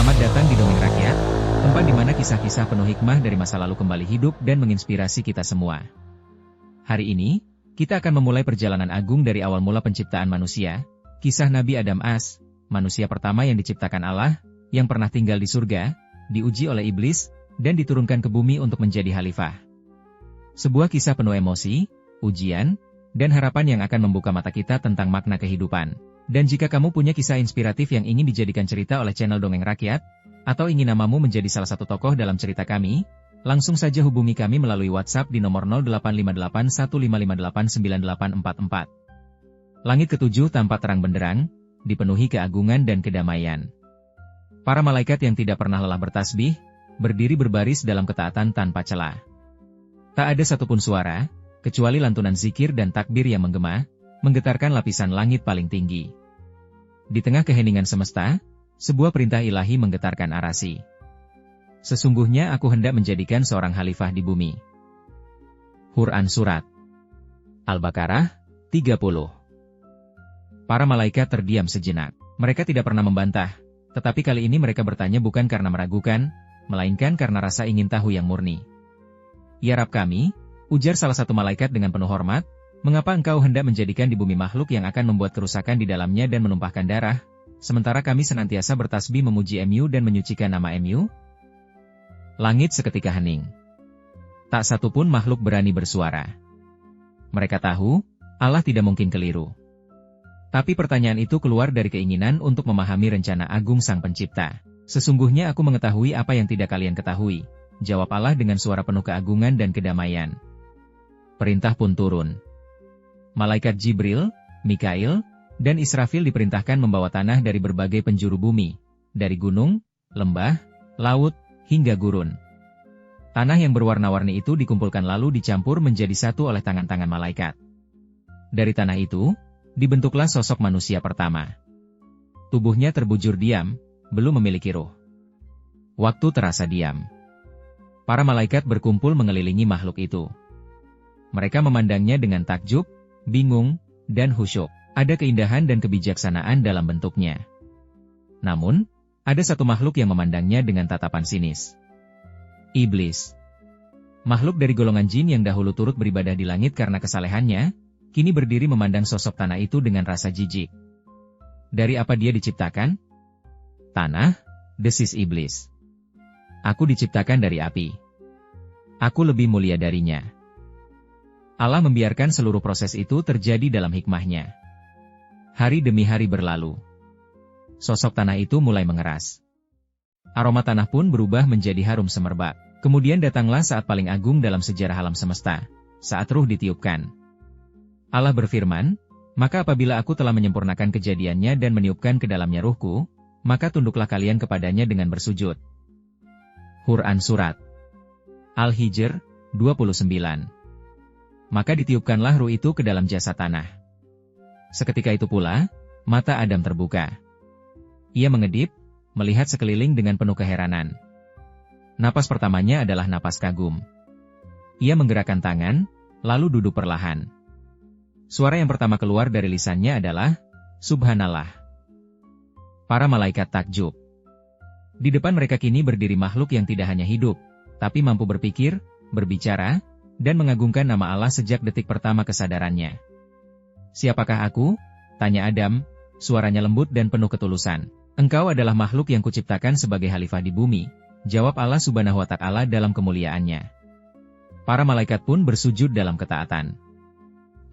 Selamat datang di Dongeng Rakyat, tempat di mana kisah-kisah penuh hikmah dari masa lalu kembali hidup dan menginspirasi kita semua. Hari ini, kita akan memulai perjalanan agung dari awal mula penciptaan manusia, kisah Nabi Adam AS, manusia pertama yang diciptakan Allah, yang pernah tinggal di surga, diuji oleh iblis, dan diturunkan ke bumi untuk menjadi khalifah. Sebuah kisah penuh emosi, ujian, dan harapan yang akan membuka mata kita tentang makna kehidupan. Dan jika kamu punya kisah inspiratif yang ingin dijadikan cerita oleh channel Dongeng Rakyat, atau ingin namamu menjadi salah satu tokoh dalam cerita kami, langsung saja hubungi kami melalui WhatsApp di nomor 085815589844. Langit ketujuh tampak terang benderang, dipenuhi keagungan dan kedamaian. Para malaikat yang tidak pernah lelah bertasbih, berdiri berbaris dalam ketaatan tanpa celah. Tak ada satupun suara, kecuali lantunan zikir dan takbir yang menggema, menggetarkan lapisan langit paling tinggi. Di tengah keheningan semesta, sebuah perintah ilahi menggetarkan arasi. Sesungguhnya aku hendak menjadikan seorang khalifah di bumi. Quran Surat Al-Baqarah 30. Para malaikat terdiam sejenak. Mereka tidak pernah membantah, tetapi kali ini mereka bertanya bukan karena meragukan, melainkan karena rasa ingin tahu yang murni. Ya Rabb kami, ujar salah satu malaikat dengan penuh hormat, mengapa engkau hendak menjadikan di bumi makhluk yang akan membuat kerusakan di dalamnya dan menumpahkan darah, sementara kami senantiasa bertasbih memuji MU dan menyucikan nama MU? Langit seketika hening. Tak satupun makhluk berani bersuara. Mereka tahu, Allah tidak mungkin keliru. Tapi pertanyaan itu keluar dari keinginan untuk memahami rencana agung Sang Pencipta. Sesungguhnya aku mengetahui apa yang tidak kalian ketahui, jawab Allah dengan suara penuh keagungan dan kedamaian. Perintah pun turun. Malaikat Jibril, Mikail, dan Israfil diperintahkan membawa tanah dari berbagai penjuru bumi, dari gunung, lembah, laut, hingga gurun. Tanah yang berwarna-warni itu dikumpulkan lalu dicampur menjadi satu oleh tangan-tangan malaikat. Dari tanah itu, dibentuklah sosok manusia pertama. Tubuhnya terbujur diam, belum memiliki ruh. Waktu terasa diam. Para malaikat berkumpul mengelilingi makhluk itu. Mereka memandangnya dengan takjub, bingung, dan khusyuk. Ada keindahan dan kebijaksanaan dalam bentuknya. Namun, ada satu makhluk yang memandangnya dengan tatapan sinis. Iblis. Makhluk dari golongan jin yang dahulu turut beribadah di langit karena kesalehannya, kini berdiri memandang sosok tanah itu dengan rasa jijik. Dari apa dia diciptakan? Tanah, desis iblis. Aku diciptakan dari api. Aku lebih mulia darinya. Allah membiarkan seluruh proses itu terjadi dalam hikmahnya. Hari demi hari berlalu. Sosok tanah itu mulai mengeras. Aroma tanah pun berubah menjadi harum semerbak. Kemudian datanglah saat paling agung dalam sejarah alam semesta, saat ruh ditiupkan. Allah berfirman, maka apabila aku telah menyempurnakan kejadiannya dan meniupkan ke dalamnya ruhku, maka tunduklah kalian kepadanya dengan bersujud. Quran Surat Al-Hijr 29. Maka ditiupkanlah ruh itu ke dalam jasad tanah. Seketika itu pula, mata Adam terbuka. Ia mengedip, melihat sekeliling dengan penuh keheranan. Napas pertamanya adalah napas kagum. Ia menggerakkan tangan, lalu duduk perlahan. Suara yang pertama keluar dari lisannya adalah, Subhanallah. Para malaikat takjub. Di depan mereka kini berdiri makhluk yang tidak hanya hidup, tapi mampu berpikir, berbicara, dan mengagungkan nama Allah sejak detik pertama kesadarannya. Siapakah aku? Tanya Adam, suaranya lembut dan penuh ketulusan. Engkau adalah makhluk yang kuciptakan sebagai khalifah di bumi, jawab Allah Subhanahu wa Ta'ala dalam kemuliaannya. Para malaikat pun bersujud dalam ketaatan.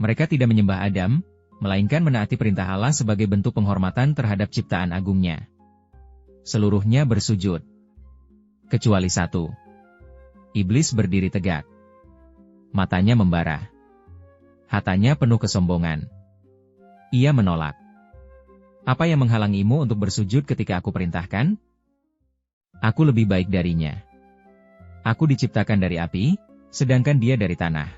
Mereka tidak menyembah Adam, melainkan menaati perintah Allah sebagai bentuk penghormatan terhadap ciptaan agungnya. Seluruhnya bersujud. Kecuali satu. Iblis berdiri tegak. Matanya membara. Hatanya penuh kesombongan. Ia menolak. Apa yang menghalangimu untuk bersujud ketika aku perintahkan? Aku lebih baik darinya. Aku diciptakan dari api, sedangkan dia dari tanah.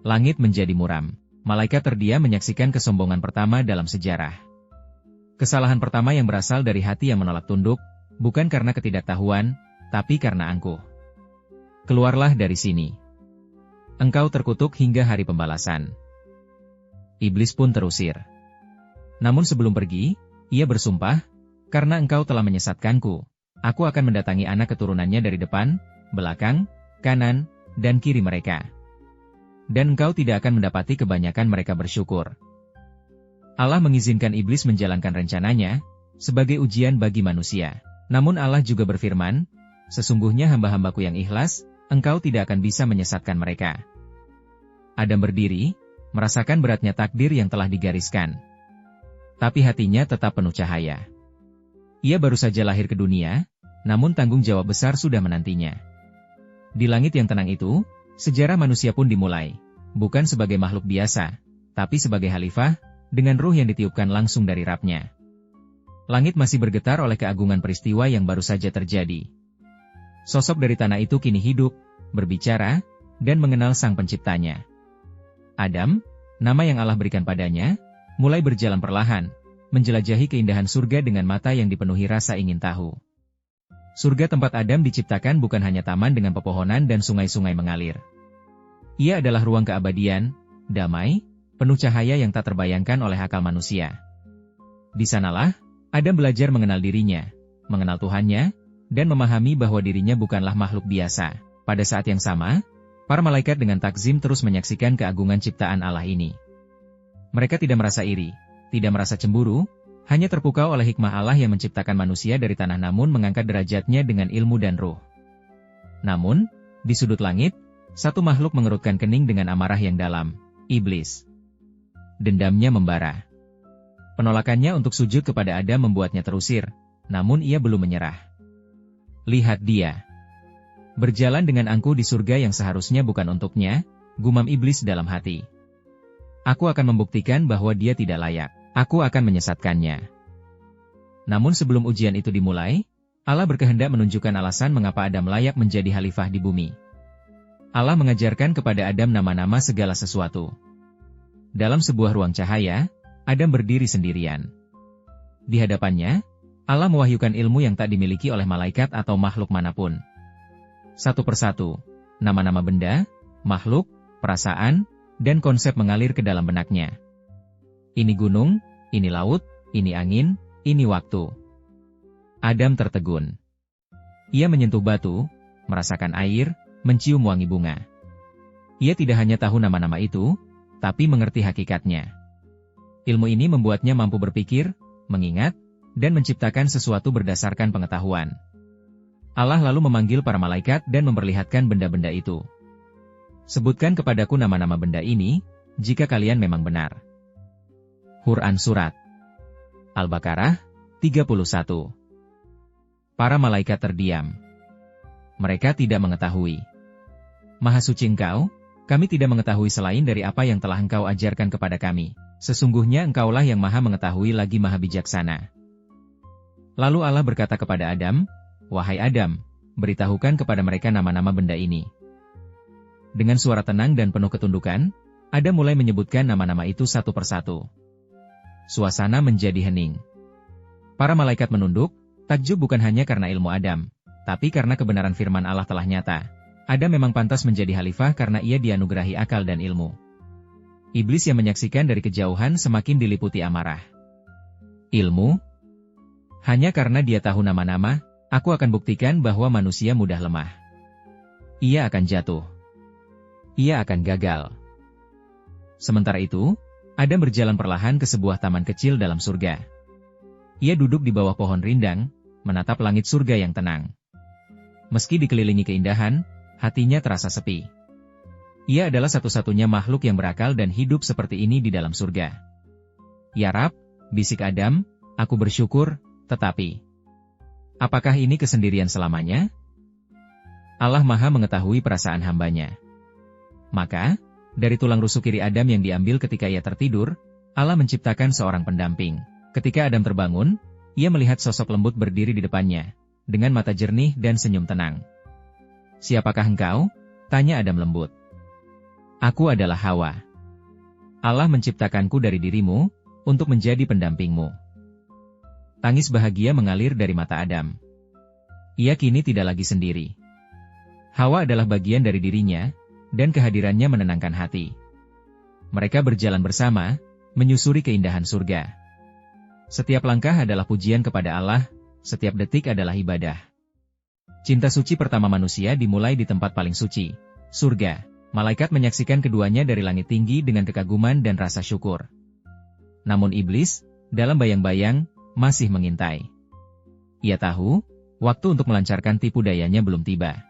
Langit menjadi muram. Malaikat terdiam menyaksikan kesombongan pertama dalam sejarah. Kesalahan pertama yang berasal dari hati yang menolak tunduk, bukan karena ketidaktahuan, tapi karena angkuh. Keluarlah dari sini. Engkau terkutuk hingga hari pembalasan. Iblis pun terusir. Namun sebelum pergi, ia bersumpah, karena engkau telah menyesatkanku, aku akan mendatangi anak keturunannya dari depan, belakang, kanan, dan kiri mereka. Dan engkau tidak akan mendapati kebanyakan mereka bersyukur. Allah mengizinkan iblis menjalankan rencananya, sebagai ujian bagi manusia. Namun Allah juga berfirman, sesungguhnya hamba-hambaku yang ikhlas, engkau tidak akan bisa menyesatkan mereka. Adam berdiri, merasakan beratnya takdir yang telah digariskan. Tapi hatinya tetap penuh cahaya. Ia baru saja lahir ke dunia, namun tanggung jawab besar sudah menantinya. Di langit yang tenang itu, sejarah manusia pun dimulai, bukan sebagai makhluk biasa, tapi sebagai khalifah, dengan ruh yang ditiupkan langsung dari Rabb-Nya. Langit masih bergetar oleh keagungan peristiwa yang baru saja terjadi. Sosok dari tanah itu kini hidup, berbicara, dan mengenal Sang Penciptanya. Adam, nama yang Allah berikan padanya, mulai berjalan perlahan, menjelajahi keindahan surga dengan mata yang dipenuhi rasa ingin tahu. Surga tempat Adam diciptakan bukan hanya taman dengan pepohonan dan sungai-sungai mengalir. Ia adalah ruang keabadian, damai, penuh cahaya yang tak terbayangkan oleh akal manusia. Di sanalah, Adam belajar mengenal dirinya, mengenal Tuhannya, dan memahami bahwa dirinya bukanlah makhluk biasa. Pada saat yang sama, para malaikat dengan takzim terus menyaksikan keagungan ciptaan Allah ini. Mereka tidak merasa iri, tidak merasa cemburu, hanya terpukau oleh hikmah Allah yang menciptakan manusia dari tanah namun mengangkat derajatnya dengan ilmu dan ruh. Namun, di sudut langit, satu makhluk mengerutkan kening dengan amarah yang dalam, iblis. Dendamnya membara. Penolakannya untuk sujud kepada Adam membuatnya terusir, namun ia belum menyerah. Lihat dia. Berjalan dengan angkuh di surga yang seharusnya bukan untuknya, gumam iblis dalam hati. Aku akan membuktikan bahwa dia tidak layak. Aku akan menyesatkannya. Namun sebelum ujian itu dimulai, Allah berkehendak menunjukkan alasan mengapa Adam layak menjadi khalifah di bumi. Allah mengajarkan kepada Adam nama-nama segala sesuatu. Dalam sebuah ruang cahaya, Adam berdiri sendirian. Di hadapannya, Allah mewahyukan ilmu yang tak dimiliki oleh malaikat atau makhluk manapun. Satu persatu, nama-nama benda, makhluk, perasaan, dan konsep mengalir ke dalam benaknya. Ini gunung, ini laut, ini angin, ini waktu. Adam tertegun. Ia menyentuh batu, merasakan air, mencium wangi bunga. Ia tidak hanya tahu nama-nama itu, tapi mengerti hakikatnya. Ilmu ini membuatnya mampu berpikir, mengingat, dan menciptakan sesuatu berdasarkan pengetahuan. Allah lalu memanggil para malaikat dan memperlihatkan benda-benda itu. Sebutkan kepadaku nama-nama benda ini, jika kalian memang benar. Quran Surat Al-Baqarah 31. Para malaikat terdiam. Mereka tidak mengetahui. Maha suci Engkau, kami tidak mengetahui selain dari apa yang telah Engkau ajarkan kepada kami. Sesungguhnya Engkaulah yang maha mengetahui lagi maha bijaksana. Lalu Allah berkata kepada Adam, wahai Adam, beritahukan kepada mereka nama-nama benda ini. Dengan suara tenang dan penuh ketundukan, Adam mulai menyebutkan nama-nama itu satu persatu. Suasana menjadi hening. Para malaikat menunduk, takjub bukan hanya karena ilmu Adam, tapi karena kebenaran firman Allah telah nyata. Adam memang pantas menjadi khalifah karena ia dianugerahi akal dan ilmu. Iblis yang menyaksikan dari kejauhan semakin diliputi amarah. Ilmu? Hanya karena dia tahu nama-nama, aku akan buktikan bahwa manusia mudah lemah. Ia akan jatuh. Ia akan gagal. Sementara itu, Adam berjalan perlahan ke sebuah taman kecil dalam surga. Ia duduk di bawah pohon rindang, menatap langit surga yang tenang. Meski dikelilingi keindahan, hatinya terasa sepi. Ia adalah satu-satunya makhluk yang berakal dan hidup seperti ini di dalam surga. Ya Rab, bisik Adam, aku bersyukur, tetapi apakah ini kesendirian selamanya? Allah Maha mengetahui perasaan hambanya. Maka, dari tulang rusuk kiri Adam yang diambil ketika ia tertidur, Allah menciptakan seorang pendamping. Ketika Adam terbangun, ia melihat sosok lembut berdiri di depannya, dengan mata jernih dan senyum tenang. Siapakah engkau? Tanya Adam lembut. Aku adalah Hawa. Allah menciptakanku dari dirimu, untuk menjadi pendampingmu. Tangis bahagia mengalir dari mata Adam. Ia kini tidak lagi sendiri. Hawa adalah bagian dari dirinya, dan kehadirannya menenangkan hati. Mereka berjalan bersama, menyusuri keindahan surga. Setiap langkah adalah pujian kepada Allah, setiap detik adalah ibadah. Cinta suci pertama manusia dimulai di tempat paling suci, surga. Malaikat menyaksikan keduanya dari langit tinggi dengan kekaguman dan rasa syukur. Namun iblis, dalam bayang-bayang, masih mengintai. Ia tahu, waktu untuk melancarkan tipu dayanya belum tiba.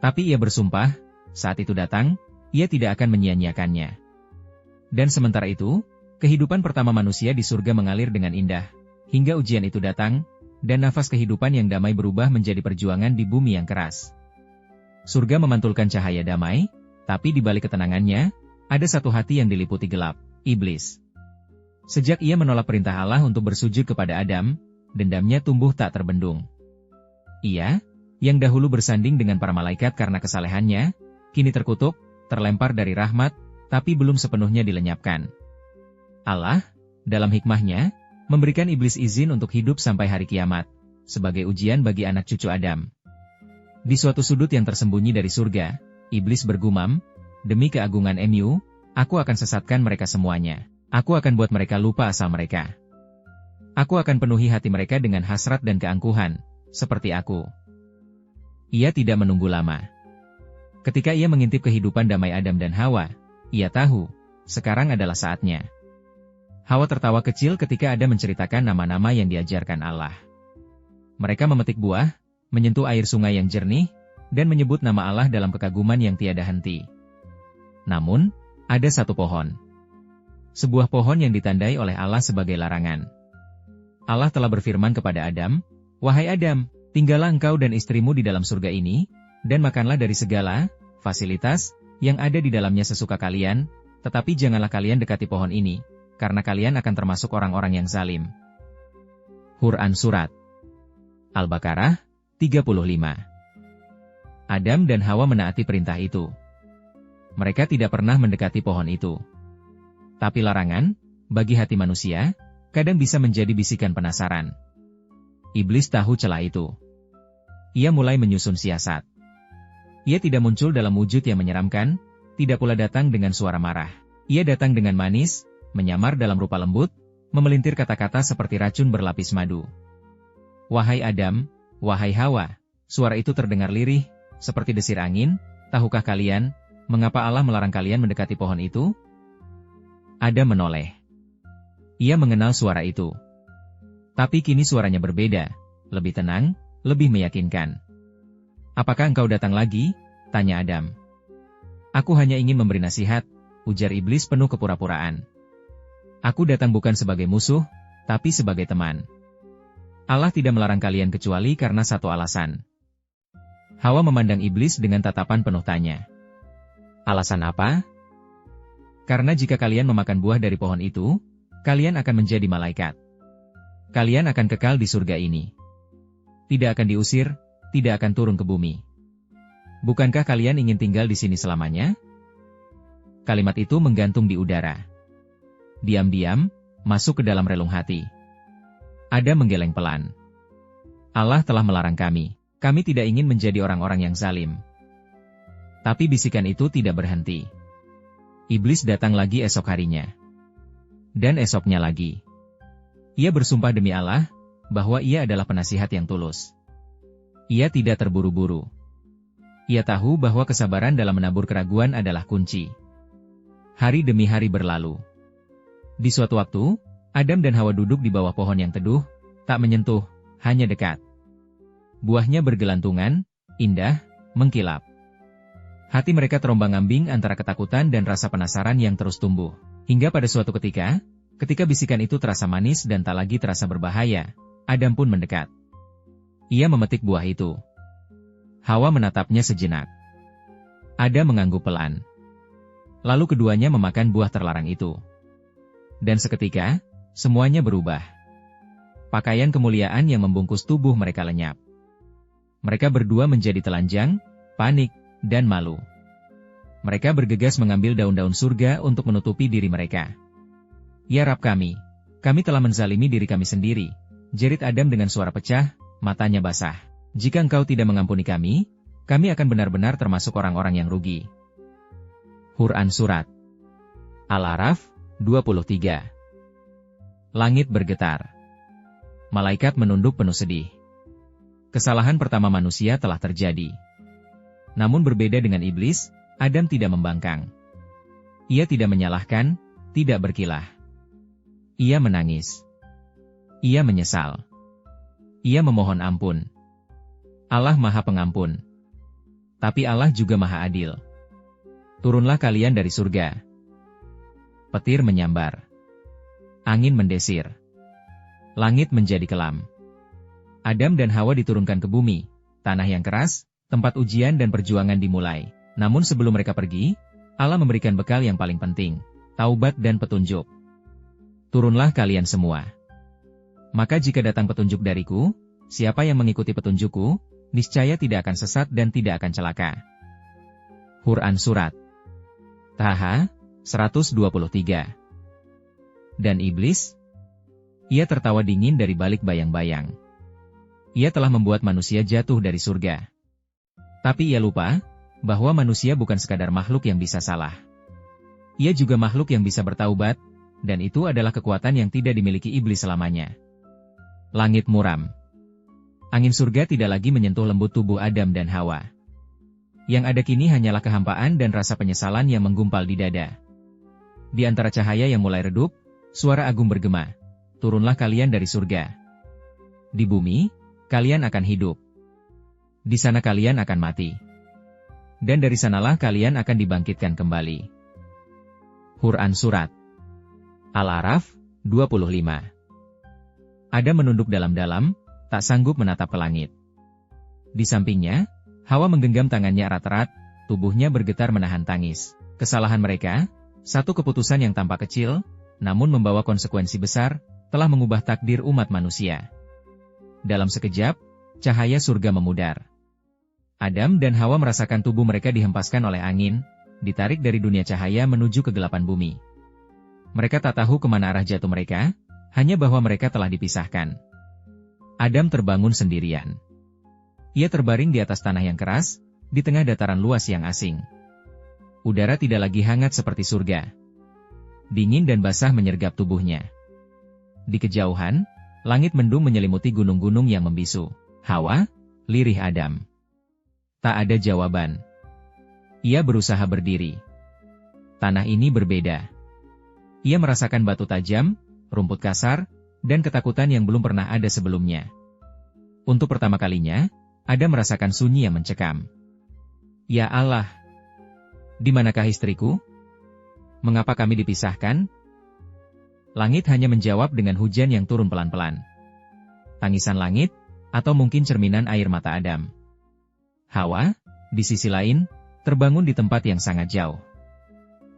Tapi ia bersumpah, saat itu datang, ia tidak akan menyia-nyiakannya. Dan sementara itu, kehidupan pertama manusia di surga mengalir dengan indah, hingga ujian itu datang, dan nafas kehidupan yang damai berubah menjadi perjuangan di bumi yang keras. Surga memantulkan cahaya damai, tapi di balik ketenangannya, ada satu hati yang diliputi gelap, iblis. Sejak ia menolak perintah Allah untuk bersujud kepada Adam, dendamnya tumbuh tak terbendung. Ia, yang dahulu bersanding dengan para malaikat karena kesalehannya, kini terkutuk, terlempar dari rahmat, tapi belum sepenuhnya dilenyapkan. Allah, dalam hikmahnya, memberikan iblis izin untuk hidup sampai hari kiamat, sebagai ujian bagi anak cucu Adam. Di suatu sudut yang tersembunyi dari surga, iblis bergumam, demi keagungan MU, aku akan sesatkan mereka semuanya. Aku akan buat mereka lupa asal mereka. Aku akan penuhi hati mereka dengan hasrat dan keangkuhan, seperti aku. Ia tidak menunggu lama. Ketika ia mengintip kehidupan damai Adam dan Hawa, ia tahu, sekarang adalah saatnya. Hawa tertawa kecil ketika Adam menceritakan nama-nama yang diajarkan Allah. Mereka memetik buah, menyentuh air sungai yang jernih, dan menyebut nama Allah dalam kekaguman yang tiada henti. Namun, ada satu pohon. Sebuah pohon yang ditandai oleh Allah sebagai larangan. Allah telah berfirman kepada Adam, "Wahai Adam, tinggallah engkau dan istrimu di dalam surga ini, dan makanlah dari segala fasilitas yang ada di dalamnya sesuka kalian, tetapi janganlah kalian dekati pohon ini, karena kalian akan termasuk orang-orang yang zalim." Quran Surat Al-Baqarah 35. Adam dan Hawa menaati perintah itu. Mereka tidak pernah mendekati pohon itu. Tapi larangan, bagi hati manusia, kadang bisa menjadi bisikan penasaran. Iblis tahu celah itu. Ia mulai menyusun siasat. Ia tidak muncul dalam wujud yang menyeramkan, tidak pula datang dengan suara marah. Ia datang dengan manis, menyamar dalam rupa lembut, memelintir kata-kata seperti racun berlapis madu. "Wahai Adam, wahai Hawa," suara itu terdengar lirih, seperti desir angin, "tahukah kalian, mengapa Allah melarang kalian mendekati pohon itu?" Adam menoleh. Ia mengenal suara itu. Tapi kini suaranya berbeda, lebih tenang, lebih meyakinkan. "Apakah engkau datang lagi?" tanya Adam. "Aku hanya ingin memberi nasihat," ujar iblis penuh kepura-puraan. "Aku datang bukan sebagai musuh, tapi sebagai teman. Allah tidak melarang kalian kecuali karena satu alasan." Hawa memandang iblis dengan tatapan penuh tanya. "Alasan apa?" "Karena jika kalian memakan buah dari pohon itu, kalian akan menjadi malaikat. Kalian akan kekal di surga ini. Tidak akan diusir, tidak akan turun ke bumi. Bukankah kalian ingin tinggal di sini selamanya?" Kalimat itu menggantung di udara. Diam-diam, masuk ke dalam relung hati. Adam menggeleng pelan. "Allah telah melarang kami. Kami tidak ingin menjadi orang-orang yang zalim." Tapi bisikan itu tidak berhenti. Iblis datang lagi esok harinya. Dan esoknya lagi. Ia bersumpah demi Allah, bahwa ia adalah penasihat yang tulus. Ia tidak terburu-buru. Ia tahu bahwa kesabaran dalam menabur keraguan adalah kunci. Hari demi hari berlalu. Di suatu waktu, Adam dan Hawa duduk di bawah pohon yang teduh, tak menyentuh, hanya dekat. Buahnya bergelantungan, indah, mengkilap. Hati mereka terombang-ambing antara ketakutan dan rasa penasaran yang terus tumbuh. Hingga pada suatu ketika bisikan itu terasa manis dan tak lagi terasa berbahaya, Adam pun mendekat. Ia memetik buah itu. Hawa menatapnya sejenak. Adam mengangguk pelan. Lalu keduanya memakan buah terlarang itu. Dan seketika, semuanya berubah. Pakaian kemuliaan yang membungkus tubuh mereka lenyap. Mereka berdua menjadi telanjang, panik, dan malu. Mereka bergegas mengambil daun-daun surga untuk menutupi diri mereka. "Ya Rabb kami telah menzalimi diri kami sendiri," jerit Adam dengan suara pecah, matanya basah. "Jika engkau tidak mengampuni kami akan benar-benar termasuk orang-orang yang rugi." Quran Surat Al-A'raf 23. Langit bergetar. Malaikat menunduk penuh sedih. Kesalahan pertama manusia telah terjadi. Namun berbeda dengan iblis, Adam tidak membangkang. Ia tidak menyalahkan, tidak berkilah. Ia menangis. Ia menyesal. Ia memohon ampun. Allah Maha Pengampun. Tapi Allah juga Maha Adil. Turunlah kalian dari surga. Petir menyambar. Angin mendesir. Langit menjadi kelam. Adam dan Hawa diturunkan ke bumi, tanah yang keras, tempat ujian dan perjuangan dimulai. Namun sebelum mereka pergi, Allah memberikan bekal yang paling penting, taubat dan petunjuk. Turunlah kalian semua. Maka jika datang petunjuk dariku, siapa yang mengikuti petunjukku, niscaya tidak akan sesat dan tidak akan celaka. Quran Surat Taha, 123. Dan iblis? Ia tertawa dingin dari balik bayang-bayang. Ia telah membuat manusia jatuh dari surga. Tapi ia lupa, bahwa manusia bukan sekadar makhluk yang bisa salah. Ia juga makhluk yang bisa bertaubat, dan itu adalah kekuatan yang tidak dimiliki iblis selamanya. Langit muram. Angin surga tidak lagi menyentuh lembut tubuh Adam dan Hawa. Yang ada kini hanyalah kehampaan dan rasa penyesalan yang menggumpal di dada. Di antara cahaya yang mulai redup, suara agung bergema, turunlah kalian dari surga. Di bumi, kalian akan hidup. Di sana kalian akan mati. Dan dari sanalah kalian akan dibangkitkan kembali. Quran Surat Al-A'raf, 25. Adam menunduk dalam-dalam, tak sanggup menatap ke langit. Di sampingnya, Hawa menggenggam tangannya erat-erat, tubuhnya bergetar menahan tangis. Kesalahan mereka, satu keputusan yang tampak kecil, namun membawa konsekuensi besar, telah mengubah takdir umat manusia. Dalam sekejap, cahaya surga memudar. Adam dan Hawa merasakan tubuh mereka dihempaskan oleh angin, ditarik dari dunia cahaya menuju kegelapan bumi. Mereka tak tahu kemana arah jatuh mereka, hanya bahwa mereka telah dipisahkan. Adam terbangun sendirian. Ia terbaring di atas tanah yang keras, di tengah dataran luas yang asing. Udara tidak lagi hangat seperti surga. Dingin dan basah menyergap tubuhnya. Di kejauhan, langit mendung menyelimuti gunung-gunung yang membisu. Hawa, lirih Adam. Tak ada jawaban. Ia berusaha berdiri. Tanah ini berbeda. Ia merasakan batu tajam, rumput kasar, dan ketakutan yang belum pernah ada sebelumnya. Untuk pertama kalinya, Adam merasakan sunyi yang mencekam. Ya Allah! Di manakah istriku? Mengapa kami dipisahkan? Langit hanya menjawab dengan hujan yang turun pelan-pelan. Tangisan langit, atau mungkin cerminan air mata Adam. Hawa, di sisi lain, terbangun di tempat yang sangat jauh.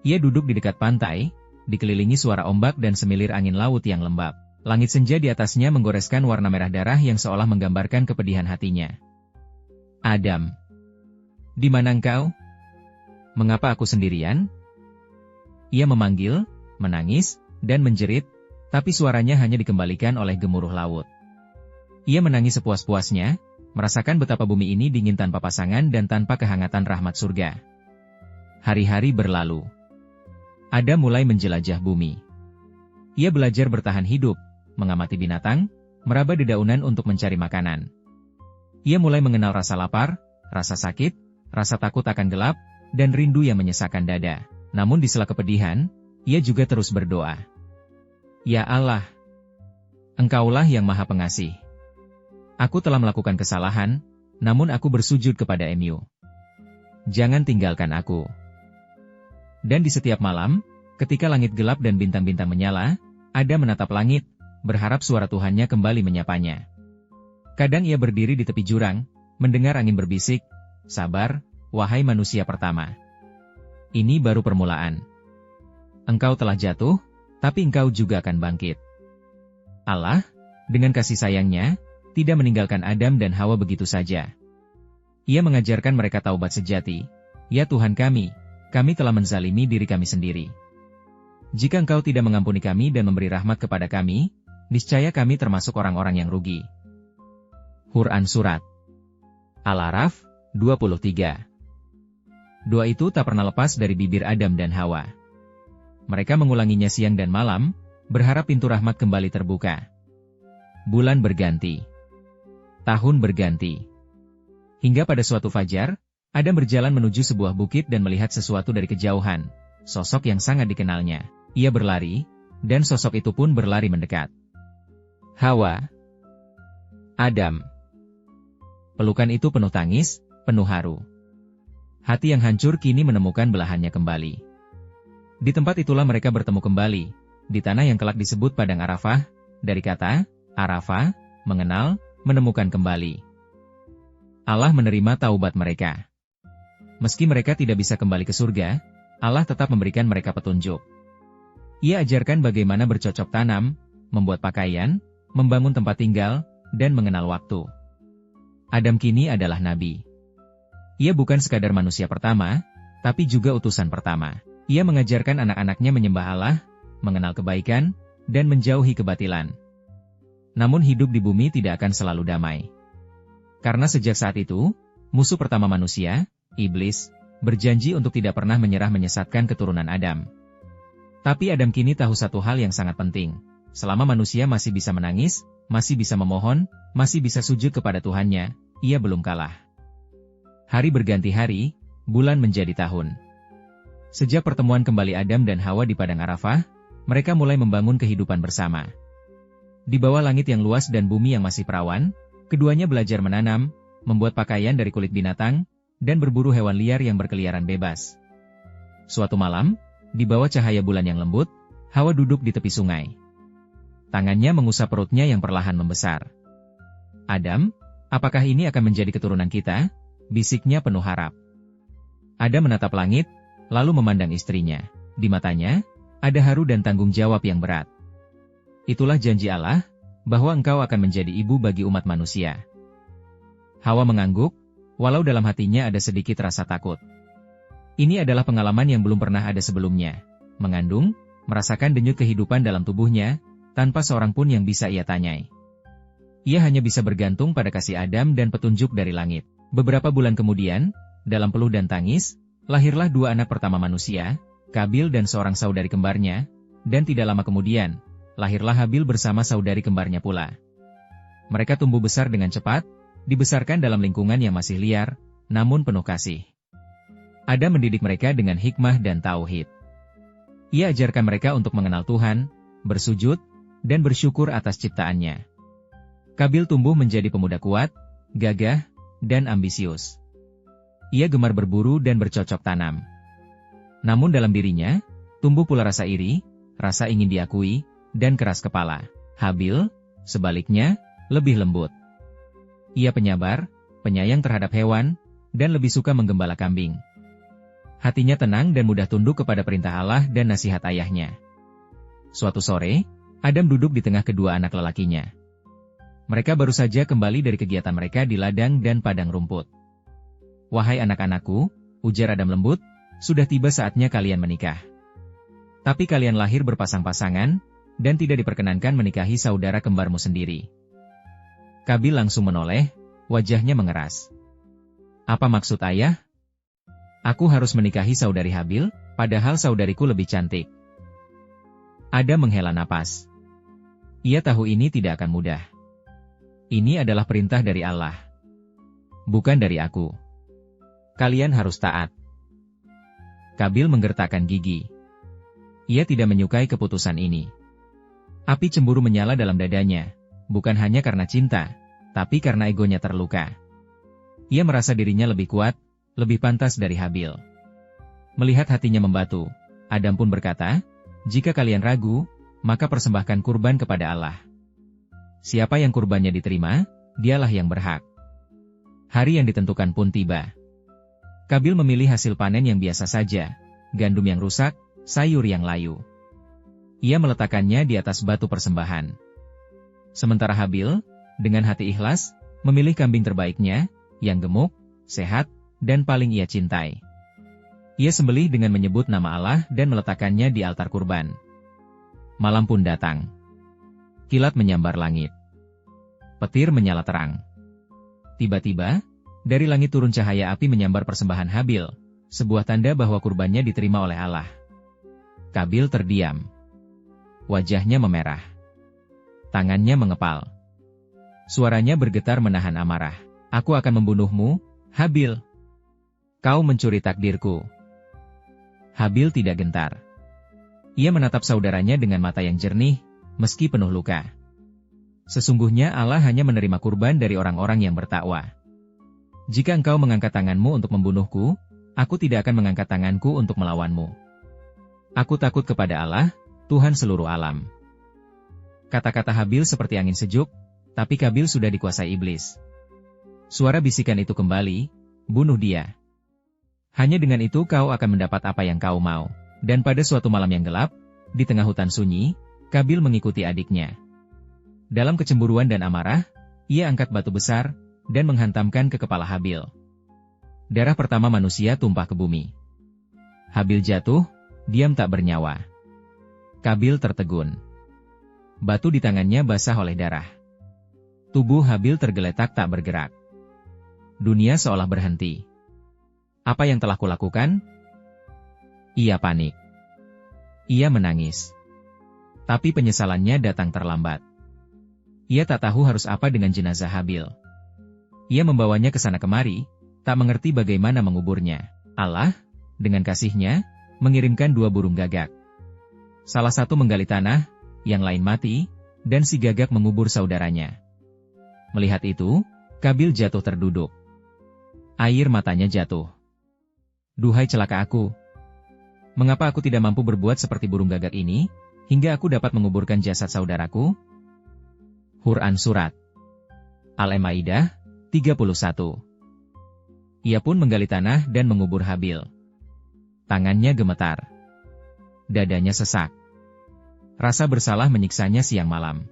Ia duduk di dekat pantai, dikelilingi suara ombak dan semilir angin laut yang lembab. Langit senja di atasnya menggoreskan warna merah darah yang seolah menggambarkan kepedihan hatinya. Adam, di mana engkau? Mengapa aku sendirian? Ia memanggil, menangis, dan menjerit, tapi suaranya hanya dikembalikan oleh gemuruh laut. Ia menangis sepuas-puasnya, merasakan betapa bumi ini dingin tanpa pasangan dan tanpa kehangatan rahmat surga. Hari-hari berlalu. Adam mulai menjelajah bumi. Ia belajar bertahan hidup, mengamati binatang, meraba dedaunan untuk mencari makanan. Ia mulai mengenal rasa lapar, rasa sakit, rasa takut akan gelap, dan rindu yang menyesakkan dada. Namun di sela kepedihan, ia juga terus berdoa. Ya Allah, Engkaulah yang Maha Pengasih. Aku telah melakukan kesalahan, namun aku bersujud kepada Mu. Jangan tinggalkan aku. Dan di setiap malam, ketika langit gelap dan bintang-bintang menyala, Adam menatap langit, berharap suara Tuhannya kembali menyapanya. Kadang ia berdiri di tepi jurang, mendengar angin berbisik, sabar, wahai manusia pertama. Ini baru permulaan. Engkau telah jatuh, tapi engkau juga akan bangkit. Allah, dengan kasih sayangnya, tidak meninggalkan Adam dan Hawa begitu saja. Ia mengajarkan mereka taubat sejati. Ya Tuhan kami telah menzalimi diri kami sendiri. Jika engkau tidak mengampuni kami dan memberi rahmat kepada kami, niscaya kami termasuk orang-orang yang rugi. Quran Surat Al-A'raf, 23. Doa itu tak pernah lepas dari bibir Adam dan Hawa. Mereka mengulanginya siang dan malam, berharap pintu rahmat kembali terbuka. Bulan berganti. Tahun berganti. Hingga pada suatu fajar, Adam berjalan menuju sebuah bukit dan melihat sesuatu dari kejauhan. Sosok yang sangat dikenalnya. Ia berlari, dan sosok itu pun berlari mendekat. Hawa. Adam. Pelukan itu penuh tangis, penuh haru. Hati yang hancur kini menemukan belahannya kembali. Di tempat itulah mereka bertemu kembali, di tanah yang kelak disebut Padang Arafah, dari kata Arafah, mengenal, menemukan kembali. Allah menerima taubat mereka. Meski mereka tidak bisa kembali ke surga, Allah tetap memberikan mereka petunjuk. Ia ajarkan bagaimana bercocok tanam, membuat pakaian, membangun tempat tinggal, dan mengenal waktu. Adam kini adalah nabi. Ia bukan sekadar manusia pertama, tapi juga utusan pertama. Ia mengajarkan anak-anaknya menyembah Allah, mengenal kebaikan, dan menjauhi kebatilan. Namun hidup di bumi tidak akan selalu damai. Karena sejak saat itu, musuh pertama manusia, iblis, berjanji untuk tidak pernah menyerah menyesatkan keturunan Adam. Tapi Adam kini tahu satu hal yang sangat penting. Selama manusia masih bisa menangis, masih bisa memohon, masih bisa sujud kepada Tuhannya, ia belum kalah. Hari berganti hari, bulan menjadi tahun. Sejak pertemuan kembali Adam dan Hawa di Padang Arafah, mereka mulai membangun kehidupan bersama. Di bawah langit yang luas dan bumi yang masih perawan, keduanya belajar menanam, membuat pakaian dari kulit binatang, dan berburu hewan liar yang berkeliaran bebas. Suatu malam, di bawah cahaya bulan yang lembut, Hawa duduk di tepi sungai. Tangannya mengusap perutnya yang perlahan membesar. Adam, apakah ini akan menjadi keturunan kita? Bisiknya penuh harap. Adam menatap langit, lalu memandang istrinya. Di matanya, ada haru dan tanggung jawab yang berat. Itulah janji Allah, bahwa engkau akan menjadi ibu bagi umat manusia. Hawa mengangguk, walau dalam hatinya ada sedikit rasa takut. Ini adalah pengalaman yang belum pernah ada sebelumnya. Mengandung, merasakan denyut kehidupan dalam tubuhnya, tanpa seorang pun yang bisa ia tanyai. Ia hanya bisa bergantung pada kasih Adam dan petunjuk dari langit. Beberapa bulan kemudian, dalam peluh dan tangis, lahirlah dua anak pertama manusia, Kabil dan seorang saudari kembarnya, dan tidak lama kemudian, lahirlah Habil bersama saudari kembarnya pula. Mereka tumbuh besar dengan cepat, dibesarkan dalam lingkungan yang masih liar, namun penuh kasih. Adam mendidik mereka dengan hikmah dan tauhid. Ia ajarkan mereka untuk mengenal Tuhan, bersujud, dan bersyukur atas ciptaannya. Kabil tumbuh menjadi pemuda kuat, gagah, dan ambisius. Ia gemar berburu dan bercocok tanam. Namun dalam dirinya, tumbuh pula rasa iri, rasa ingin diakui, dan keras kepala. Habil, sebaliknya, lebih lembut. Ia penyabar, penyayang terhadap hewan, dan lebih suka menggembala kambing. Hatinya tenang dan mudah tunduk kepada perintah Allah dan nasihat ayahnya. Suatu sore, Adam duduk di tengah kedua anak lelakinya. Mereka baru saja kembali dari kegiatan mereka di ladang dan padang rumput. Wahai anak-anakku, ujar Adam lembut, sudah tiba saatnya kalian menikah. Tapi kalian lahir berpasang-pasangan, dan tidak diperkenankan menikahi saudara kembarmu sendiri. Kabil langsung menoleh, wajahnya mengeras. Apa maksud ayah? Aku harus menikahi saudari Habil, padahal saudariku lebih cantik. Adam menghela napas. Ia tahu ini tidak akan mudah. Ini adalah perintah dari Allah. Bukan dari aku. Kalian harus taat. Kabil menggertakkan gigi. Ia tidak menyukai keputusan ini. Api cemburu menyala dalam dadanya, bukan hanya karena cinta, tapi karena egonya terluka. Ia merasa dirinya lebih kuat, lebih pantas dari Habil. Melihat hatinya membatu, Adam pun berkata, jika kalian ragu, maka persembahkan kurban kepada Allah. Siapa yang kurbannya diterima, dialah yang berhak. Hari yang ditentukan pun tiba. Kabil memilih hasil panen yang biasa saja, gandum yang rusak, sayur yang layu. Ia meletakkannya di atas batu persembahan. Sementara Habil, dengan hati ikhlas, memilih kambing terbaiknya, yang gemuk, sehat, dan paling ia cintai. Ia sembelih dengan menyebut nama Allah dan meletakkannya di altar kurban. Malam pun datang. Kilat menyambar langit. Petir menyala terang. Tiba-tiba, dari langit turun cahaya api menyambar persembahan Habil, sebuah tanda bahwa kurbannya diterima oleh Allah. Kabil terdiam. wajahnya memerah. Tangannya mengepal. Suaranya bergetar menahan amarah. Aku akan membunuhmu, Habil. Kau mencuri takdirku. Habil tidak gentar. Ia menatap saudaranya dengan mata yang jernih, meski penuh luka. Sesungguhnya Allah hanya menerima kurban dari orang-orang yang bertakwa. Jika engkau mengangkat tanganmu untuk membunuhku, aku tidak akan mengangkat tanganku untuk melawanmu. Aku takut kepada Allah, Tuhan seluruh alam. Kata-kata Habil seperti angin sejuk, tapi Qabil sudah dikuasai iblis. Suara bisikan itu kembali, bunuh dia. Hanya dengan itu kau akan mendapat apa yang kau mau. Dan pada suatu malam yang gelap, di tengah hutan sunyi, Qabil mengikuti adiknya. Dalam kecemburuan dan amarah, ia angkat batu besar, dan menghantamkan ke kepala Habil. Darah pertama manusia tumpah ke bumi. Habil jatuh, diam tak bernyawa. Qabil tertegun. Batu di tangannya basah oleh darah. Tubuh Habil tergeletak tak bergerak. Dunia seolah berhenti. Apa yang telah kulakukan? Ia panik. Ia menangis. Tapi penyesalannya datang terlambat. Ia tak tahu harus apa dengan jenazah Habil. Ia membawanya ke sana kemari, tak mengerti bagaimana menguburnya. Allah, dengan kasih-Nya, mengirimkan 2 burung gagak. Salah satu menggali tanah, yang lain mati, dan si gagak mengubur saudaranya. Melihat itu, Qabil jatuh terduduk. Air matanya jatuh. Duhai celaka aku. Mengapa aku tidak mampu berbuat seperti burung gagak ini, hingga aku dapat menguburkan jasad saudaraku? Quran Surat Al-Maidah 31. Ia pun menggali tanah dan mengubur Habil. Tangannya gemetar. Dadanya sesak. Rasa bersalah menyiksanya siang malam.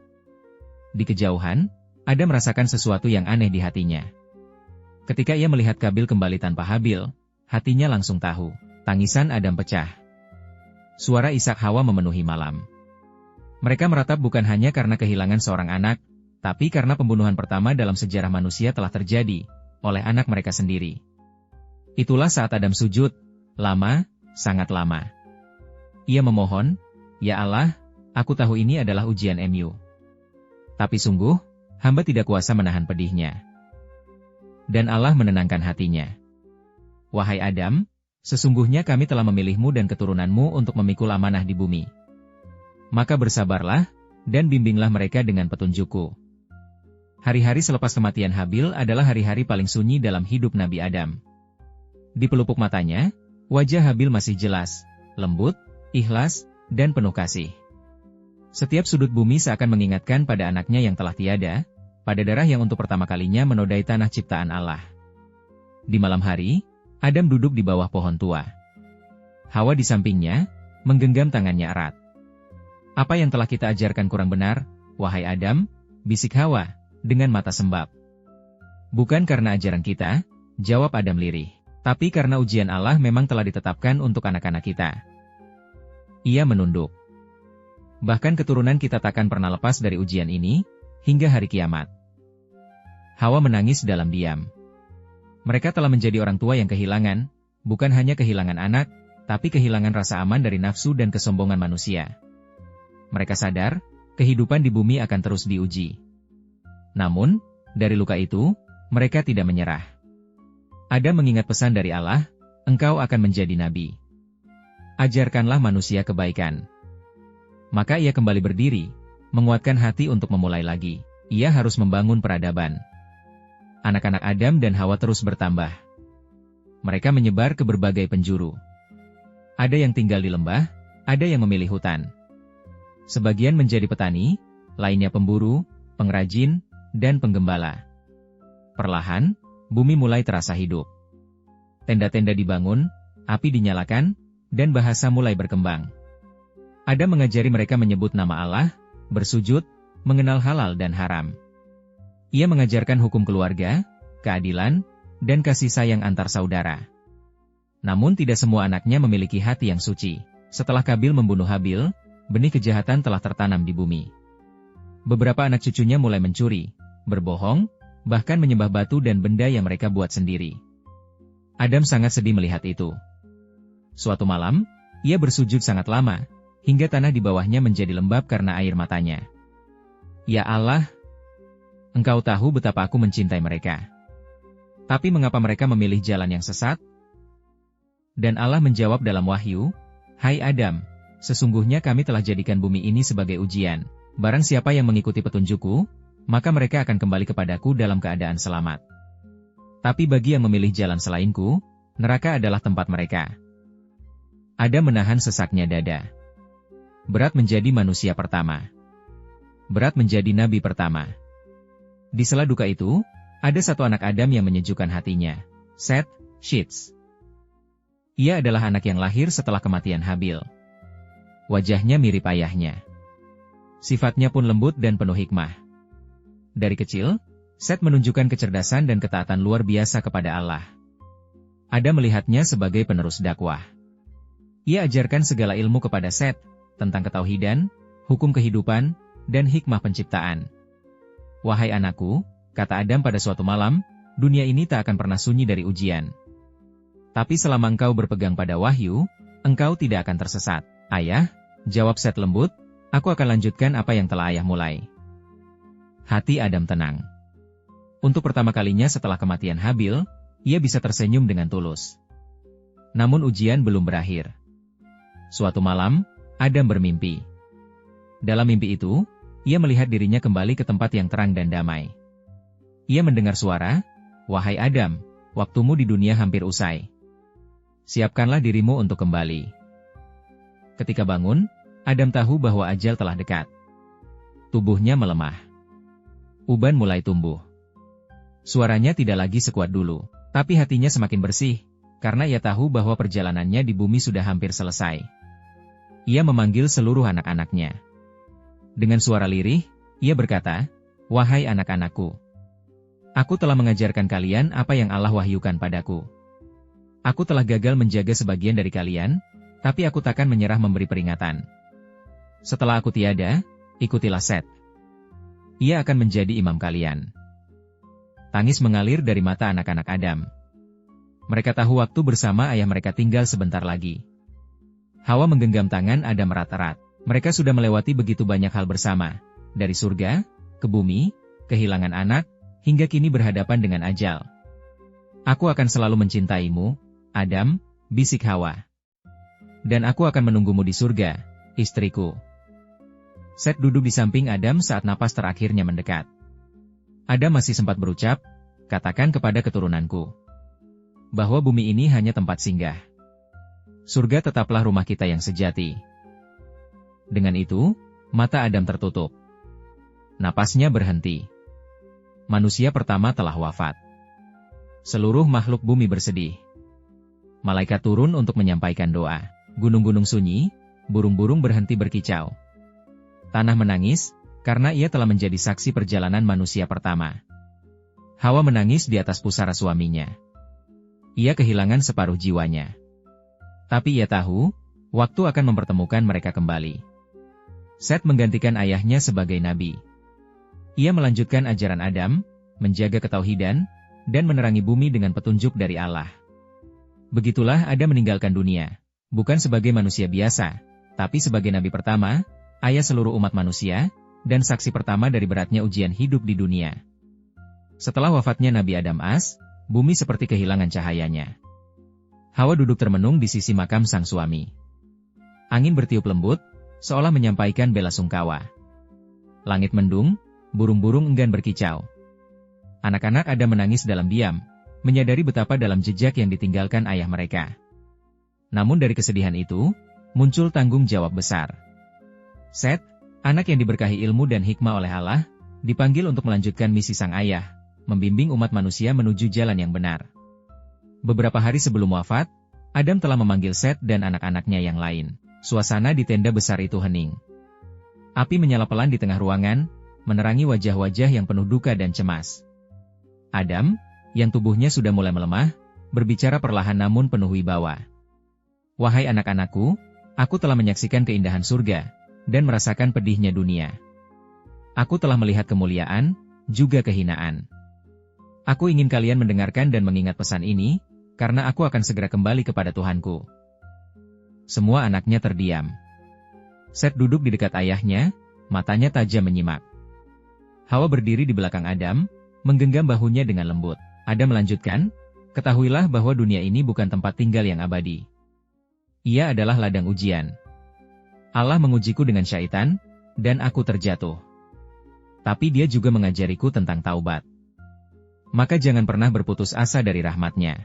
Di kejauhan, Adam merasakan sesuatu yang aneh di hatinya. Ketika ia melihat Qabil kembali tanpa Habil, hatinya langsung tahu. Tangisan Adam pecah. Suara isak Hawa memenuhi malam. Mereka meratap bukan hanya karena kehilangan seorang anak, tapi karena pembunuhan pertama dalam sejarah manusia telah terjadi, oleh anak mereka sendiri. Itulah saat Adam sujud, lama, sangat lama. Ia memohon, "Ya Allah, aku tahu ini adalah ujian MU. Tapi sungguh, hamba tidak kuasa menahan pedihnya." Dan Allah menenangkan hatinya. "Wahai Adam, sesungguhnya kami telah memilihmu dan keturunanmu untuk memikul amanah di bumi. Maka bersabarlah, dan bimbinglah mereka dengan petunjukku." Hari-hari selepas kematian Habil adalah hari-hari paling sunyi dalam hidup Nabi Adam. Di pelupuk matanya, wajah Habil masih jelas, lembut, ikhlas, dan penuh kasih. Setiap sudut bumi seakan mengingatkan pada anaknya yang telah tiada, pada darah yang untuk pertama kalinya menodai tanah ciptaan Allah. Di malam hari, Adam duduk di bawah pohon tua. Hawa di sampingnya, menggenggam tangannya erat. "Apa yang telah kita ajarkan kurang benar, wahai Adam?" bisik Hawa, dengan mata sembab. "Bukan karena ajaran kita," jawab Adam lirih, "tapi karena ujian Allah memang telah ditetapkan untuk anak-anak kita." Ia menunduk. "Bahkan keturunan kita takkan pernah lepas dari ujian ini, hingga hari kiamat." Hawa menangis dalam diam. Mereka telah menjadi orang tua yang kehilangan, bukan hanya kehilangan anak, tapi kehilangan rasa aman dari nafsu dan kesombongan manusia. Mereka sadar, kehidupan di bumi akan terus diuji. Namun, dari luka itu, mereka tidak menyerah. Adam mengingat pesan dari Allah, "Engkau akan menjadi nabi. Ajarkanlah manusia kebaikan." Maka ia kembali berdiri, menguatkan hati untuk memulai lagi. Ia harus membangun peradaban. Anak-anak Adam dan Hawa terus bertambah. Mereka menyebar ke berbagai penjuru. Ada yang tinggal di lembah, ada yang memilih hutan. Sebagian menjadi petani, lainnya pemburu, pengrajin, dan penggembala. Perlahan, bumi mulai terasa hidup. Tenda-tenda dibangun, api dinyalakan, dan bahasa mulai berkembang. Adam mengajari mereka menyebut nama Allah, bersujud, mengenal halal dan haram. Ia mengajarkan hukum keluarga, keadilan, dan kasih sayang antar saudara. Namun tidak semua anaknya memiliki hati yang suci. Setelah Qabil membunuh Habil, benih kejahatan telah tertanam di bumi. Beberapa anak cucunya mulai mencuri, berbohong, bahkan menyembah batu dan benda yang mereka buat sendiri. Adam sangat sedih melihat itu. Suatu malam, ia bersujud sangat lama, hingga tanah di bawahnya menjadi lembab karena air matanya. Ya Allah, Engkau tahu betapa aku mencintai mereka. Tapi mengapa mereka memilih jalan yang sesat? Dan Allah menjawab dalam wahyu, Hai Adam, sesungguhnya kami telah jadikan bumi ini sebagai ujian. Barang siapa yang mengikuti petunjukku, maka mereka akan kembali kepadaku dalam keadaan selamat. Tapi bagi yang memilih jalan selainku, neraka adalah tempat mereka. Adam menahan sesaknya dada. Berat menjadi manusia pertama. Berat menjadi nabi pertama. Di sela duka itu, ada satu anak Adam yang menyejukkan hatinya, Seth, Sheets. Ia adalah anak yang lahir setelah kematian Habil. Wajahnya mirip ayahnya. Sifatnya pun lembut dan penuh hikmah. Dari kecil, Seth menunjukkan kecerdasan dan ketaatan luar biasa kepada Allah. Adam melihatnya sebagai penerus dakwah. Ia ajarkan segala ilmu kepada Seth, tentang ketauhidan, hukum kehidupan, dan hikmah penciptaan. Wahai anakku, kata Adam pada suatu malam, dunia ini tak akan pernah sunyi dari ujian. Tapi selama engkau berpegang pada wahyu, engkau tidak akan tersesat. Ayah, jawab Seth lembut, aku akan lanjutkan apa yang telah ayah mulai. Hati Adam tenang. Untuk pertama kalinya setelah kematian Habil, ia bisa tersenyum dengan tulus. Namun ujian belum berakhir. Suatu malam, Adam bermimpi. Dalam mimpi itu, ia melihat dirinya kembali ke tempat yang terang dan damai. Ia mendengar suara, Wahai Adam, waktumu di dunia hampir usai. Siapkanlah dirimu untuk kembali. Ketika bangun, Adam tahu bahwa ajal telah dekat. Tubuhnya melemah. Uban mulai tumbuh. Suaranya tidak lagi sekuat dulu, tapi hatinya semakin bersih, karena ia tahu bahwa perjalanannya di bumi sudah hampir selesai. Ia memanggil seluruh anak-anaknya. Dengan suara lirih, ia berkata, Wahai anak-anakku, aku telah mengajarkan kalian apa yang Allah wahyukan padaku. Aku telah gagal menjaga sebagian dari kalian, tapi aku takkan menyerah memberi peringatan. Setelah aku tiada, ikutilah Seth. Ia akan menjadi imam kalian. Tangis mengalir dari mata anak-anak Adam. Mereka tahu waktu bersama ayah mereka tinggal sebentar lagi. Hawa menggenggam tangan Adam erat-erat. Mereka sudah melewati begitu banyak hal bersama, dari surga, ke bumi, kehilangan anak, hingga kini berhadapan dengan ajal. Aku akan selalu mencintaimu, Adam, bisik Hawa. Dan aku akan menunggumu di surga, istriku. Seth duduk di samping Adam saat napas terakhirnya mendekat. Adam masih sempat berucap, katakan kepada keturunanku, bahwa bumi ini hanya tempat singgah. Surga tetaplah rumah kita yang sejati. Dengan itu, mata Adam tertutup. Napasnya berhenti. Manusia pertama telah wafat. Seluruh makhluk bumi bersedih. Malaikat turun untuk menyampaikan doa. Gunung-gunung sunyi, burung-burung berhenti berkicau. Tanah menangis, karena ia telah menjadi saksi perjalanan manusia pertama. Hawa menangis di atas pusara suaminya. Ia kehilangan separuh jiwanya. Tapi ia tahu, waktu akan mempertemukan mereka kembali. Seth menggantikan ayahnya sebagai nabi. Ia melanjutkan ajaran Adam, menjaga ketauhidan, dan menerangi bumi dengan petunjuk dari Allah. Begitulah Adam meninggalkan dunia, bukan sebagai manusia biasa, tapi sebagai nabi pertama, ayah seluruh umat manusia, dan saksi pertama dari beratnya ujian hidup di dunia. Setelah wafatnya Nabi Adam bumi seperti kehilangan cahayanya. Hawa duduk termenung di sisi makam sang suami. Angin bertiup lembut, seolah menyampaikan bela sungkawa. Langit mendung, burung-burung enggan berkicau. Anak-anak Adam menangis dalam diam, menyadari betapa dalam jejak yang ditinggalkan ayah mereka. Namun dari kesedihan itu, muncul tanggung jawab besar. Seth, anak yang diberkahi ilmu dan hikmah oleh Allah, dipanggil untuk melanjutkan misi sang ayah, membimbing umat manusia menuju jalan yang benar. Beberapa hari sebelum wafat, Adam telah memanggil Seth dan anak-anaknya yang lain. Suasana di tenda besar itu hening. Api menyala pelan di tengah ruangan, menerangi wajah-wajah yang penuh duka dan cemas. Adam, yang tubuhnya sudah mulai melemah, berbicara perlahan namun penuh wibawa. Wahai anak-anakku, aku telah menyaksikan keindahan surga, dan merasakan pedihnya dunia. Aku telah melihat kemuliaan, juga kehinaan. Aku ingin kalian mendengarkan dan mengingat pesan ini, karena aku akan segera kembali kepada Tuhanku. Semua anaknya terdiam. Set duduk di dekat ayahnya, matanya tajam menyimak. Hawa berdiri di belakang Adam, menggenggam bahunya dengan lembut. Adam melanjutkan, ketahuilah bahwa dunia ini bukan tempat tinggal yang abadi. Ia adalah ladang ujian. Allah mengujiku dengan syaitan, dan aku terjatuh. Tapi dia juga mengajariku tentang taubat. Maka jangan pernah berputus asa dari rahmatnya.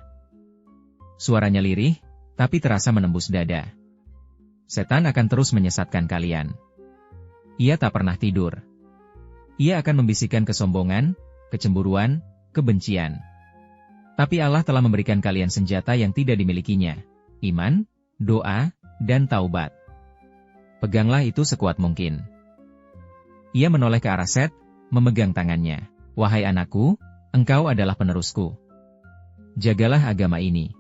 Suaranya lirih, tapi terasa menembus dada. Setan akan terus menyesatkan kalian. Ia tak pernah tidur. Ia akan membisikkan kesombongan, kecemburuan, kebencian. Tapi Allah telah memberikan kalian senjata yang tidak dimilikinya. Iman, doa, dan taubat. Peganglah itu sekuat mungkin. Ia menoleh ke arah Set, memegang tangannya. Wahai anakku, engkau adalah penerusku. Jagalah agama ini.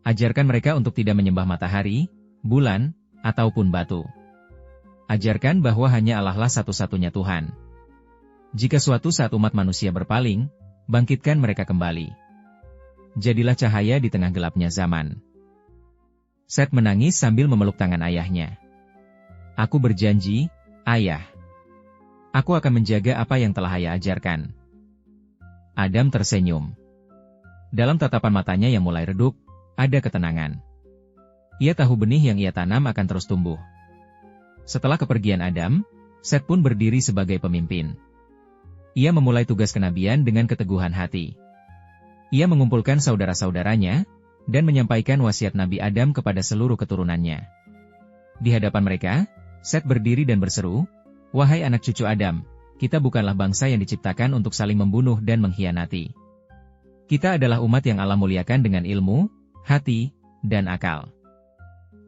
Ajarkan mereka untuk tidak menyembah matahari, bulan, ataupun batu. Ajarkan bahwa hanya Allah lah satu-satunya Tuhan. Jika suatu saat umat manusia berpaling, bangkitkan mereka kembali. Jadilah cahaya di tengah gelapnya zaman. Set menangis sambil memeluk tangan ayahnya. Aku berjanji, ayah. Aku akan menjaga apa yang telah ayah ajarkan. Adam tersenyum. Dalam tatapan matanya yang mulai redup, ada ketenangan. Ia tahu benih yang ia tanam akan terus tumbuh. Setelah kepergian Adam, Set pun berdiri sebagai pemimpin. Ia memulai tugas kenabian dengan keteguhan hati. Ia mengumpulkan saudara-saudaranya, dan menyampaikan wasiat Nabi Adam kepada seluruh keturunannya. Di hadapan mereka, Set berdiri dan berseru, "Wahai anak cucu Adam, kita bukanlah bangsa yang diciptakan untuk saling membunuh dan mengkhianati. Kita adalah umat yang Allah muliakan dengan ilmu, hati, dan akal.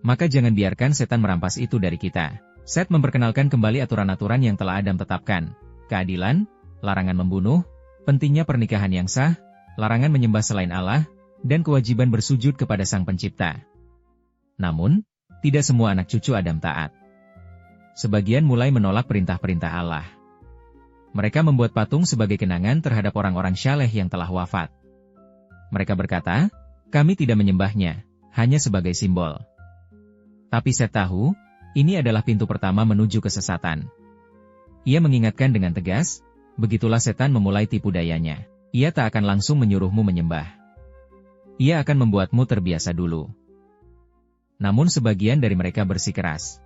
Maka jangan biarkan setan merampas itu dari kita." Set memperkenalkan kembali aturan-aturan yang telah Adam tetapkan. Keadilan, larangan membunuh, pentingnya pernikahan yang sah, larangan menyembah selain Allah, dan kewajiban bersujud kepada Sang Pencipta. Namun, tidak semua anak cucu Adam taat. Sebagian mulai menolak perintah-perintah Allah. Mereka membuat patung sebagai kenangan terhadap orang-orang syaleh yang telah wafat. Mereka berkata, kami tidak menyembahnya, hanya sebagai simbol. Tapi Set tahu, ini adalah pintu pertama menuju kesesatan. Ia mengingatkan dengan tegas, begitulah setan memulai tipu dayanya. Ia tak akan langsung menyuruhmu menyembah. Ia akan membuatmu terbiasa dulu. Namun sebagian dari mereka bersikeras.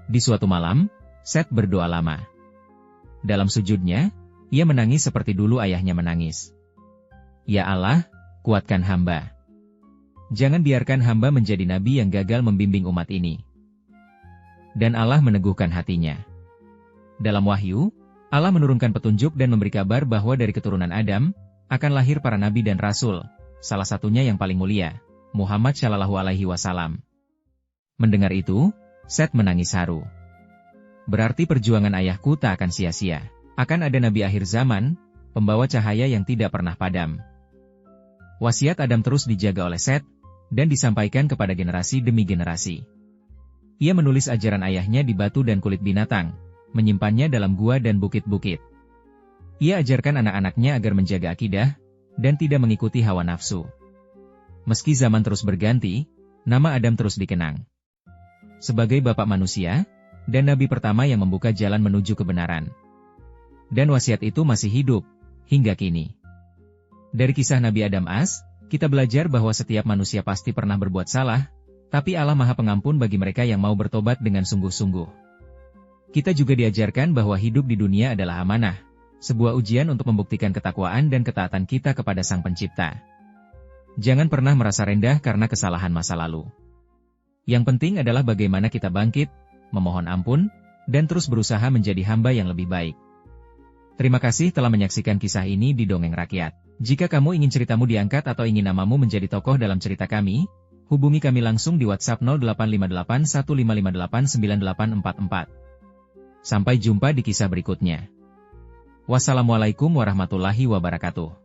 Di suatu malam, Set berdoa lama. Dalam sujudnya, ia menangis seperti dulu ayahnya menangis. Ya Allah, kuatkan hamba. Jangan biarkan hamba menjadi nabi yang gagal membimbing umat ini. Dan Allah meneguhkan hatinya. Dalam wahyu, Allah menurunkan petunjuk dan memberi kabar bahwa dari keturunan Adam, akan lahir para nabi dan rasul, salah satunya yang paling mulia, Muhammad Shallallahu Alaihi Wasallam. Mendengar itu, Set menangis haru. Berarti perjuangan ayahku tak akan sia-sia. Akan ada nabi akhir zaman, pembawa cahaya yang tidak pernah padam. Wasiat Adam terus dijaga oleh Set, dan disampaikan kepada generasi demi generasi. Ia menulis ajaran ayahnya di batu dan kulit binatang, menyimpannya dalam gua dan bukit-bukit. Ia ajarkan anak-anaknya agar menjaga akidah, dan tidak mengikuti hawa nafsu. Meski zaman terus berganti, nama Adam terus dikenang. Sebagai bapak manusia, dan nabi pertama yang membuka jalan menuju kebenaran. Dan wasiat itu masih hidup, hingga kini. Dari kisah Nabi Adam As, kita belajar bahwa setiap manusia pasti pernah berbuat salah, tapi Allah Maha Pengampun bagi mereka yang mau bertobat dengan sungguh-sungguh. Kita juga diajarkan bahwa hidup di dunia adalah amanah, sebuah ujian untuk membuktikan ketakwaan dan ketaatan kita kepada Sang Pencipta. Jangan pernah merasa rendah karena kesalahan masa lalu. Yang penting adalah bagaimana kita bangkit, memohon ampun, dan terus berusaha menjadi hamba yang lebih baik. Terima kasih telah menyaksikan kisah ini di Dongeng Rakyat. Jika kamu ingin ceritamu diangkat atau ingin namamu menjadi tokoh dalam cerita kami, hubungi kami langsung di WhatsApp 085815589844. Sampai jumpa di kisah berikutnya. Wassalamualaikum warahmatullahi wabarakatuh.